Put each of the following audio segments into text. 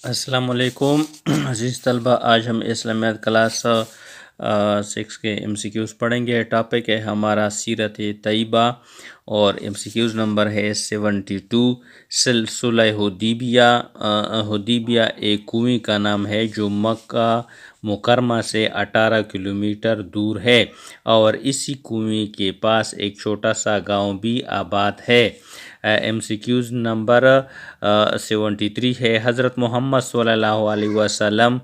السلام علیکم عزیز طلبہ، آج ہم اسلامیات کلاس 6 کے MCQs پڑھیں گے۔ ٹاپک ہے ہمارا سیرت طیبہ اور MCQs نمبر ہے 72۔ صلح حدیبیہ ایک کنویں کا نام ہے جو مکہ مکرمہ سے 18 کلومیٹر دور ہے، اور اسی کنویں کے پاس ایک چھوٹا سا گاؤں بھی آباد ہے۔ MCQs نمبر 73 ہے۔ حضرت محمد صلی اللہ علیہ وسلم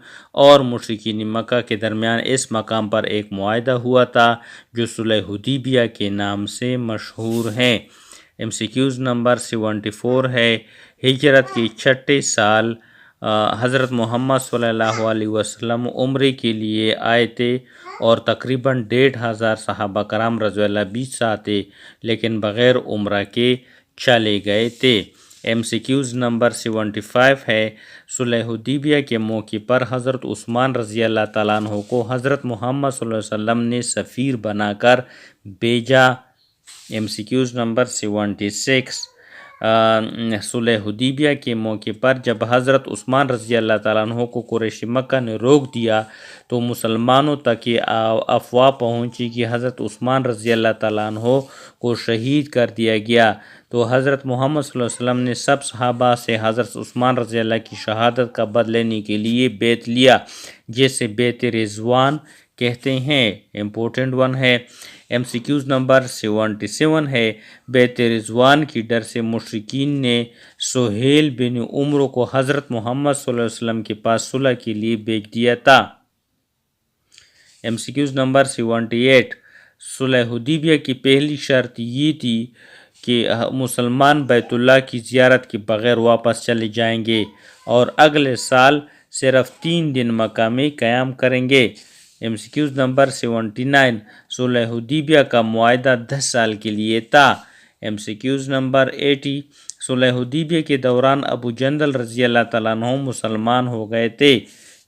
اور مشرکین مکہ کے درمیان اس مقام پر ایک معاہدہ ہوا تھا جو صلح حدیبیہ کے نام سے مشہور ہے۔ MCQs نمبر 74 ہے۔ ہجرت کے چھٹے سال حضرت محمد صلی اللہ علیہ وسلم عمرے کے لیے آئے تھے اور تقریباً 1500 صحابہ کرام رضی اللہ بھی ساتھ تھے، لیکن بغیر عمرہ کے چلے گئے تھے۔ MCQs نمبر 75 ہے۔ صلح حدیبیہ کے موقع پر حضرت عثمان رضی اللہ تعالیٰ عنہ کو حضرت محمد صلی اللہ علیہ وسلم نے سفیر بنا کر بھیجا۔ MCQs number 76۔ صلح حدیبیہ کے موقع پر جب حضرت عثمان رضی اللہ تعالیٰ عنہ کو قریش مکہ نے روک دیا تو مسلمانوں تک یہ افواہ پہنچی کہ حضرت عثمان رضی اللہ تعالیٰ عنہ کو شہید کر دیا گیا، تو حضرت محمد صلی اللہ علیہ وسلم نے سب صحابہ سے حضرت عثمان رضی اللہ کی شہادت کا بدلہ لینے کے لیے بیعت لیا، جسے بیعت رضوان کہتے ہیں۔ امپورٹنٹ ون ہے۔ MCQs نمبر 77 ہے۔ بیعت رضوان کی ڈر سے مشرکین نے سہیل بن عمرو کو حضرت محمد صلی اللہ علیہ وسلم کے پاس صلح کے لیے بھیج دیا تھا۔ MCQs number 78۔ صلح حدیبیہ کی پہلی شرط یہ تھی کہ مسلمان بیت اللہ کی زیارت کے بغیر واپس چلے جائیں گے اور اگلے سال صرف 3 دن مکہ میں قیام کریں گے۔ MCQs number 79۔ صلح حدیبیہ کا معاہدہ 10 سال کے لیے تھا۔ MCQs number 80۔ صلح حدیبیہ کے دوران ابو جندل رضی اللہ تعالیٰ عنہ مسلمان ہو گئے تھے۔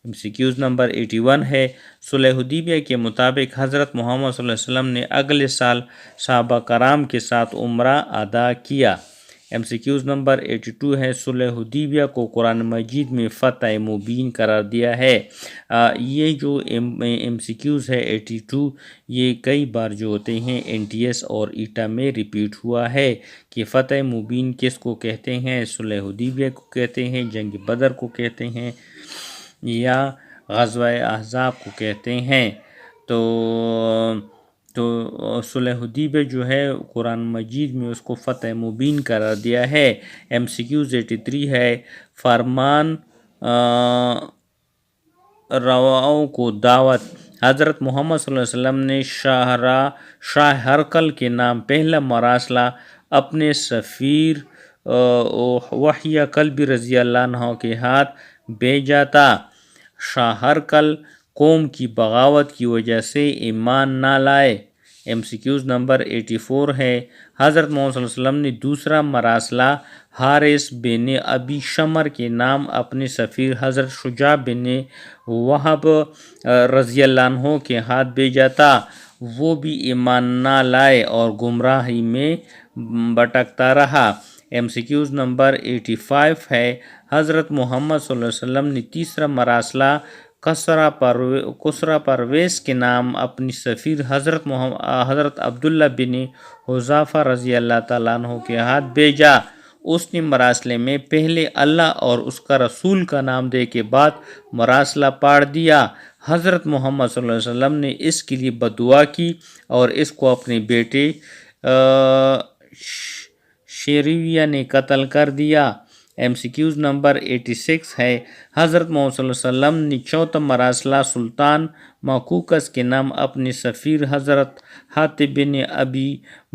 MCQs نمبر 81 ہے۔ صلح حدیبیہ کے مطابق حضرت محمد صلی اللہ علیہ وسلم نے اگلے سال صحابہ کرام کے ساتھ عمرہ ادا کیا۔ MCQs نمبر 82 ہے۔ صلح حدیبیہ کو قرآن مجید میں فتح مبین قرار دیا ہے۔ یہ جو MCQs ہے 82، یہ کئی بار جو ہوتے ہیں NTS اور ایٹا میں ریپیٹ ہوا ہے کہ فتح مبین کس کو کہتے ہیں، صلح حدیبیہ کو کہتے ہیں، جنگ بدر کو کہتے ہیں، یا غزوہ احزاب کو کہتے ہیں۔ تو صلح حدیبیہ جو ہے قرآن مجید میں اس کو فتح مبین قرار دیا ہے۔ MCQs 83 ہے۔ فرمان رواؤں کو دعوت۔ حضرت محمد صلی اللہ علیہ وسلم نے شاہ ہرقل کے نام پہلا مراسلہ اپنے سفیر وحیہ کلبی رضی اللہ عنہ کے ہاتھ بھیجا تھا۔ شاہ ہرقل قوم کی بغاوت کی وجہ سے ایمان نہ لائے۔ MCQs نمبر 84 ہے۔ حضرت محمد صلی اللہ علیہ وسلم نے دوسرا مراسلہ حارث بن ابی شمر کے نام اپنے سفیر حضرت شجاع بن وہب رضی اللہ عنہ کے ہاتھ بھیجا تھا، وہ بھی ایمان نہ لائے اور گمراہی میں بھٹکتا رہا۔ MCQs نمبر 85 ہے۔ حضرت محمد صلی اللہ علیہ وسلم نے تیسرا مراسلہ کسرا پرویز کے نام اپنی سفیر حضرت عبداللہ بن حذافہ رضی اللہ تعالیٰ عنہ کے ہاتھ بھیجا۔ اس نے مراسلے میں پہلے اللہ اور اس کا رسول کا نام دے کے بعد مراسلہ پاڑ دیا۔ حضرت محمد صلی اللہ علیہ وسلم نے اس کے لیے بددعا کی اور اس کو اپنے بیٹے شیرویہ نے قتل کر دیا۔ MCQs نمبر 86 ہے۔ حضرت محمد صلی اللہ علیہ وسلم نے چوتھا مراسلہ سلطان ماکوکس کے نام اپنے سفیر حضرت حاتب بن ابی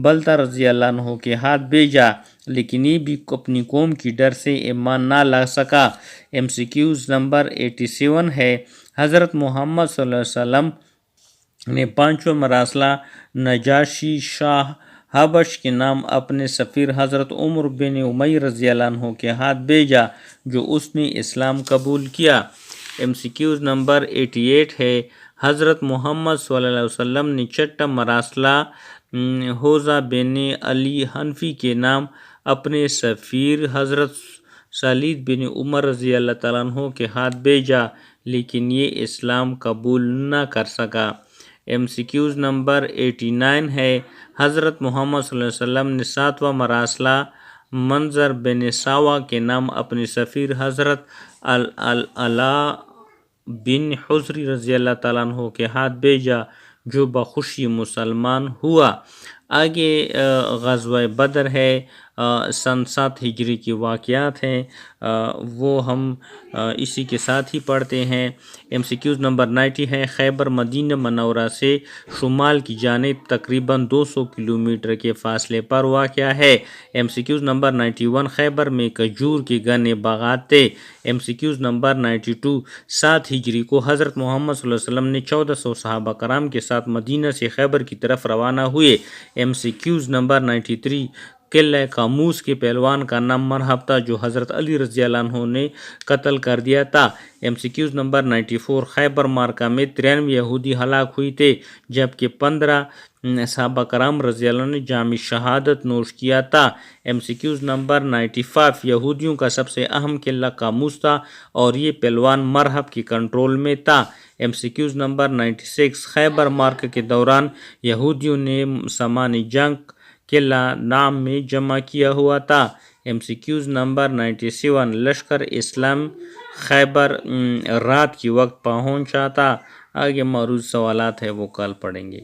بلتہ رضی اللہ عنہ کے ہاتھ بھیجا، لیکن یہ بھی اپنی قوم کی ڈر سے ایمان نہ لا سکا۔ MCQs نمبر 87 ہے۔ حضرت محمد صلی اللہ علیہ وسلم نے پانچواں مراسلہ نجاشی شاہ حبش کے نام اپنے سفیر حضرت عمر بن امیہ رضی اللہ عنہ کے ہاتھ بھیجا، جو اس نے اسلام قبول کیا۔ MCQs نمبر 88 ہے۔ حضرت محمد صلی اللہ علیہ وسلم نے چھٹا مراسلہ حوزہ بن علی حنفی کے نام اپنے سفیر حضرت خالد بن عمر رضی اللہ تعالیٰ عنہ کے ہاتھ بھیجا لیکن یہ اسلام قبول نہ کر سکا۔ MCQs نمبر 89 ہے، حضرت محمد صلی اللہ علیہ وسلم نے 7واں مراسلہ منظر بن ساوا کے نام اپنے سفیر حضرت علاء بن حضری رضی اللہ تعالیٰ عنہ کے ہاتھ بھیجا جو بخوشی مسلمان ہوا۔ آگے غزوہ بدر ہے، سن 7 ہجری کی واقعات ہیں، وہ ہم اسی کے ساتھ ہی پڑھتے ہیں۔ MCQs نمبر 90 ہے، خیبر مدینہ منورہ سے شمال کی جانب تقریباً 200 کلومیٹر کے فاصلے پر واقع ہے۔ MCQs نمبر 91، خیبر میں کھجور کے گھنے باغات تھے۔ MCQs نمبر 92، 7 ہجری کو حضرت محمد صلی اللہ علیہ وسلم نے 1400 صحابہ کرام کے ساتھ مدینہ سے خیبر کی طرف روانہ ہوئے۔ MCQs نمبر 93، قلعہ قاموس کے پہلوان کا نام مرحب تھا جو حضرت علی رضی اللہ عنہ نے قتل کر دیا تھا۔ MCQs نمبر 94، خیبر معرکہ میں 93 یہودی ہلاک ہوئے تھے جبکہ 15 صحابہ کرام رضی اللہ عنہ نے جام شہادت نوش کیا تھا۔ MCQs نمبر 95، یہودیوں کا سب سے اہم قلعہ قاموس تھا اور یہ پہلوان مرحب کے کنٹرول میں تھا۔ MCQs نمبر 96، خیبر معرکہ کے دوران یہودیوں نے سامان جنگ قلعہ نام میں جمع کیا ہوا تھا۔ MCQs نمبر 97، لشکر اسلام خیبر رات کی وقت پہنچا تھا۔ آگے معروض سوالات ہیں وہ کل پڑھیں گے۔